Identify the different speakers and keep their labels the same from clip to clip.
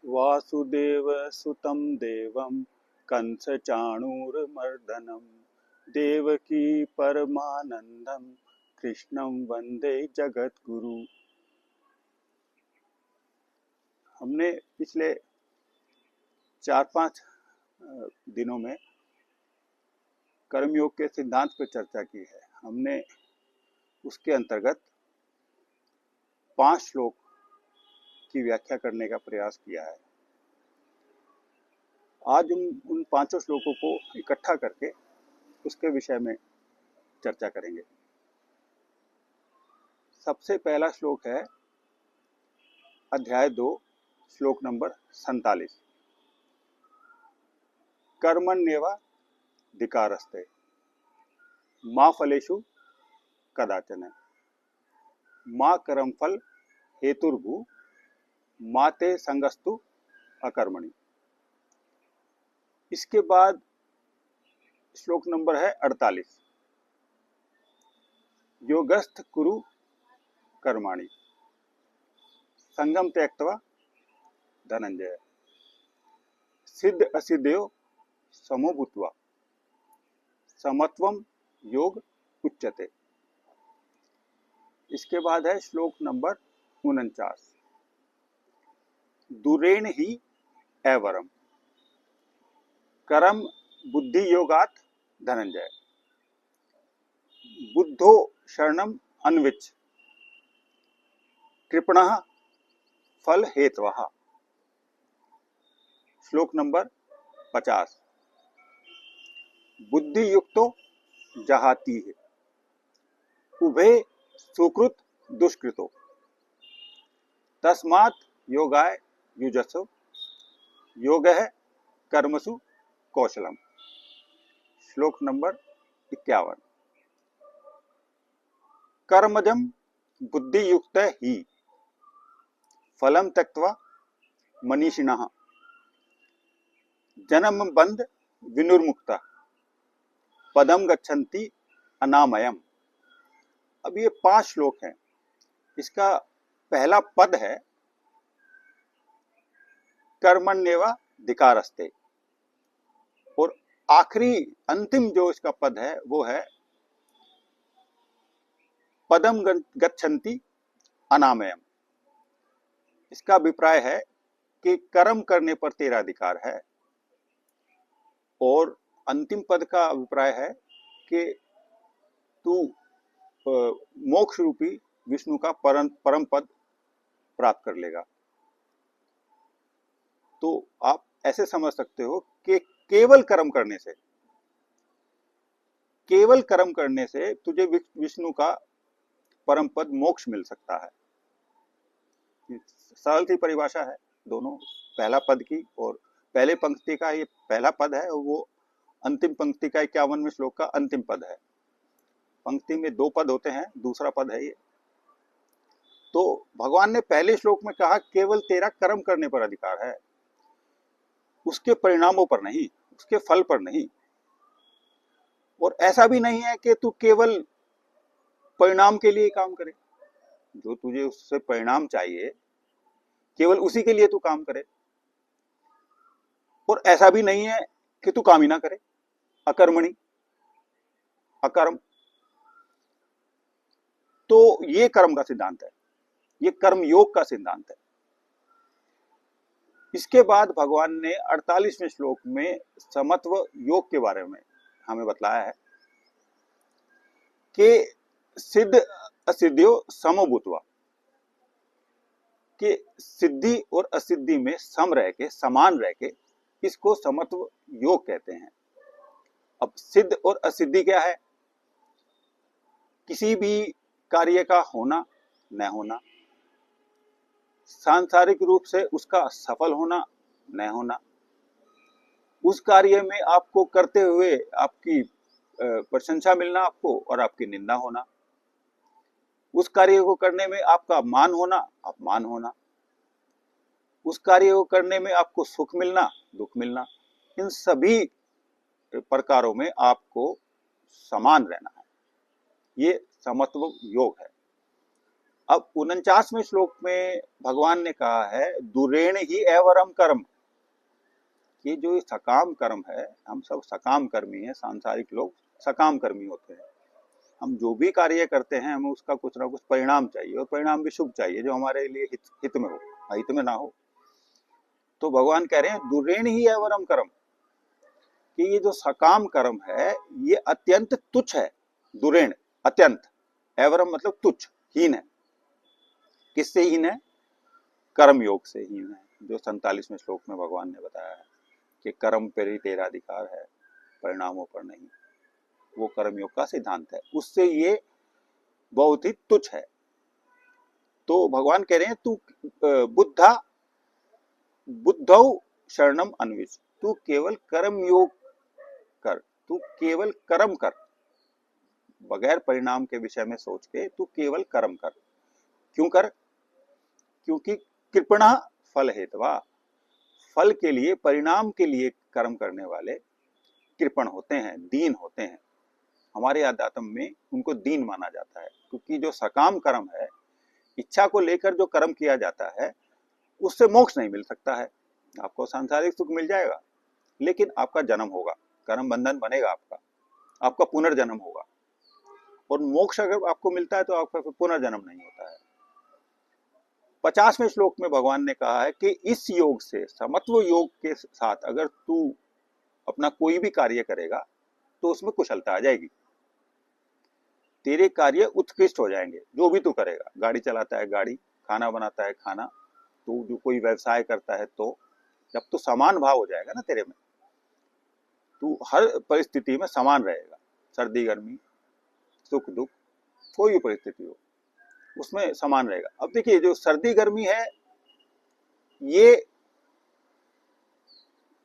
Speaker 1: वासुदेव सुतं देवं कंसचाणूरमर्दनं देवकी परमानंदं कृष्णं वंदे जगद्गुरु। हमने पिछले 4-5 दिनों में कर्मयोग के सिद्धांत पर चर्चा की है। हमने उसके अंतर्गत 5 श्लोक की व्याख्या करने का प्रयास किया है। आज हम उन 5 श्लोकों को इकट्ठा करके उसके विषय में चर्चा करेंगे। सबसे पहला श्लोक है अध्याय 2 श्लोक नंबर 47। कर्मण्येवाधिकारस्ते मा फलेषु कदाचन मा कर्मफल हेतुर्भु मा ते संगस्तु अकर्मणि। इसके बाद श्लोक नंबर है 48। योगस्थ कुरु कर्माणि संगम त्यक्त्वा धनंजय सिद्ध असिद्धयो समो भूत्वा समत्वम योग उच्यते। इसके बाद है श्लोक नंबर 49। दूरेण ही एवरम करम बुद्धि योगात धनंजय बुद्धो शरणम अन्विच कृपणः फल हेतवः। श्लोक नंबर 50। बुद्धि युक्तो जहाती है उभे सुकृत दुष्कृतो तस्मात् योगाय युजसो योगः कर्मसु कौशलम। श्लोक नंबर 51। कर्मजम बुद्धि युक्त ही फलम त्यक्त्वा मनीषिणः जन्म बंध विनुर्मुक्ता पदम गच्छन्ति अनामयम। अब ये 5 श्लोक हैं। इसका पहला पद है कर्मण्येवाधिकारस्ते और आखिरी अंतिम जो इसका पद है वो है पदम गच्छन्ति अनामयम। इसका अभिप्राय है कि कर्म करने पर तेरा अधिकार है और अंतिम पद का अभिप्राय है कि तू मोक्ष रूपी विष्णु का परम पद प्राप्त कर लेगा। तो आप ऐसे समझ सकते हो कि केवल कर्म करने से तुझे विष्णु का परम पद मोक्ष मिल सकता है। सरल सी परिभाषा है दोनों, पहला पद की और पहले पंक्ति का ये पहला पद है और वो अंतिम पंक्ति का 51वें श्लोक का अंतिम पद है। पंक्ति में 2 पद होते हैं, दूसरा पद है ये। तो भगवान ने पहले श्लोक में कहा केवल तेरा कर्म करने पर अधिकार है, उसके परिणामों पर नहीं, उसके फल पर नहीं। और ऐसा भी नहीं है कि तू केवल परिणाम के लिए काम करे, जो तुझे उससे परिणाम चाहिए केवल उसी के लिए तू काम करे। और ऐसा भी नहीं है कि तू काम ही ना करे, अकर्मणि अकर्म। तो ये कर्म का सिद्धांत है, ये कर्म योग का सिद्धांत है। इसके बाद भगवान ने 48वें श्लोक में समत्व योग के बारे में हमें बतलाया है कि सिद्ध असिद्धियो समभूत्वा, कि सिद्धि और असिद्धि में सम रह के, समान रह के, इसको समत्व योग कहते हैं। अब सिद्ध और असिद्धि क्या है? किसी भी कार्य का होना न होना, सांसारिक रूप से उसका सफल होना न होना, उस कार्य में आपको करते हुए आपकी प्रशंसा मिलना आपको और आपकी निंदा होना, उस कार्य को करने में आपका मान होना अपमान होना, उस कार्य को करने में आपको सुख मिलना दुख मिलना, इन सभी प्रकारों में आपको समान रहना है। ये समत्व योग है। अब 49वें श्लोक में भगवान ने कहा है दुरेण ही एवरम कर्म, कि जो सकाम कर्म है, हम सब सकाम कर्मी हैं, सांसारिक लोग सकाम कर्मी होते हैं। हम जो भी कार्य करते हैं हमें उसका कुछ ना कुछ परिणाम चाहिए, और परिणाम भी शुभ चाहिए, जो हमारे लिए हित में हो, अहित में ना हो। तो भगवान कह रहे हैं दुरेण ही एवरम कर्म, कि ये जो सकाम कर्म है ये अत्यंत तुच्छ है। दुरेण अत्यंत, एवरम मतलब तुच्छ, हीन है। किससे हीन है? कर्म योग से हीन है, जो 47वें श्लोक में भगवान ने बताया है कि कर्म पर ही तेरा अधिकार है, परिणामों पर नहीं। वो कर्मयोग का सिद्धांत है, उससे ये बहुत ही तुच्छ है। तो भगवान कह रहे हैं तू बुद्धा बुद्धौ शरणम अन्विष, तू केवल कर्म योग कर, तू केवल कर्म कर, बगैर परिणाम के विषय में सोच के तू केवल कर्म कर। क्यों कर? क्योंकि कृपणा फल हेतवा, फल के लिए, परिणाम के लिए कर्म करने वाले कृपण होते हैं, दीन होते हैं। हमारे अध्यात्म में उनको दीन माना जाता है, क्योंकि जो सकाम कर्म है, इच्छा को लेकर जो कर्म किया जाता है, उससे मोक्ष नहीं मिल सकता है। आपको सांसारिक सुख मिल जाएगा, लेकिन आपका जन्म होगा, कर्म बंधन बनेगा, आपका पुनर्जन्म होगा। और मोक्ष अगर आपको मिलता है तो आपका पुनर्जन्म नहीं होता है। 50वें श्लोक में भगवान ने कहा है कि इस योग से, समत्व योग के साथ अगर तू अपना कोई भी कार्य करेगा तो उसमें कुशलता आ जाएगी, तेरे कार्य उत्कृष्ट हो जाएंगे। जो भी तू करेगा, गाड़ी चलाता है गाड़ी, खाना बनाता है खाना, तू जो कोई व्यवसाय करता है, तो जब तू समान भाव हो जाएगा ना तेरे में, तू हर परिस्थिति में समान रहेगा, सर्दी गर्मी सुख दुख कोई भी परिस्थिति हो उसमें समान रहेगा। अब देखिए, जो सर्दी गर्मी है ये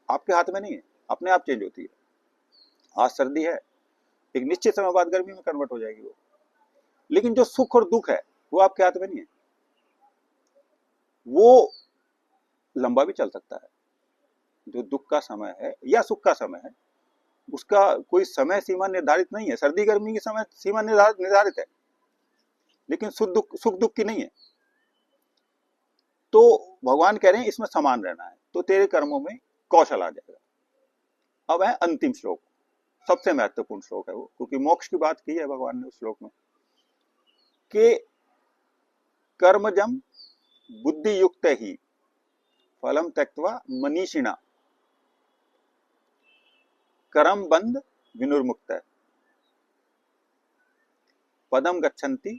Speaker 1: आपके हाथ में नहीं है, अपने आप चेंज होती है। आज सर्दी है, एक निश्चित समय बाद गर्मी में कन्वर्ट हो जाएगी वो। लेकिन जो सुख और दुख है वो आपके हाथ में नहीं है, वो लंबा भी चल सकता है। जो दुख का समय है या सुख का समय है, उसका कोई समय सीमा निर्धारित नहीं है। सर्दी गर्मी की समय सीमा निर्धारित है, लेकिन सुख दुख की नहीं है। तो भगवान कह रहे हैं इसमें समान रहना है, तो तेरे कर्मों में कौशल आ जाएगा। अब है अंतिम श्लोक, सबसे महत्वपूर्ण श्लोक है वो, क्योंकि मोक्ष की बात की है भगवान ने उस श्लोक में, कि कर्मजम बुद्धि युक्त ही फलम त्यक्त्वा मनीषिणा कर्म बंध विनुर्मुक्त पदम गच्छन्ति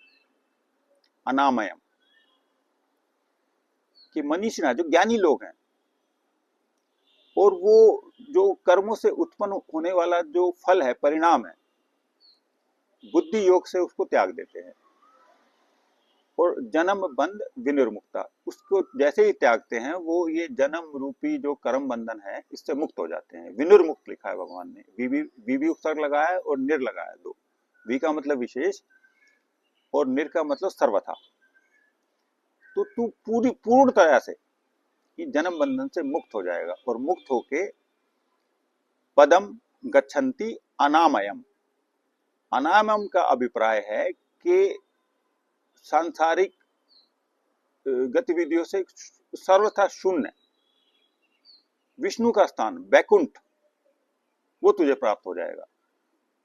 Speaker 1: अनामयम। कि मनीषिणा जो ज्ञानी लोग हैं, और वो जो कर्मों से उत्पन्न होने वाला जो फल है, परिणाम है, बुद्धि योग से उसको त्याग देते हैं, और जन्म बंध विनिर्मुक्ता, उसको जैसे ही त्यागते हैं वो ये जन्म रूपी जो कर्म बंधन है इससे मुक्त हो जाते हैं। विनिर्मुक्त लिखा है भगवान ने, वी उपसर्ग लगाया है और निर लगाया है दो। वी का मतलब विशेष और निर का मतलब सर्वथा। तो तू पूर्ण तरह से जन्म बंधन से मुक्त हो जाएगा, और मुक्त होके पदम गच्छन्ति अनामयम। अनामयम का अभिप्राय है कि सांसारिक गतिविधियों से सर्वथा शून्य विष्णु का स्थान, बैकुंठ, वो तुझे प्राप्त हो जाएगा,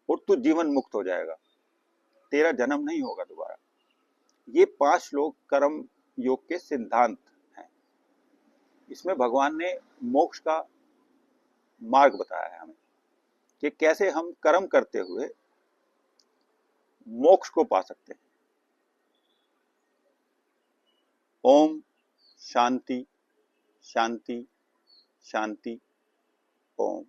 Speaker 1: और तू जीवन मुक्त हो जाएगा, तेरा जन्म नहीं होगा दोबारा। ये 5 श्लोक कर्म योग के सिद्धांत हैं। इसमें भगवान ने मोक्ष का मार्ग बताया है हमें, कि कैसे हम कर्म करते हुए मोक्ष को पा सकते हैं। ओम शांति शांति शांति। ओम।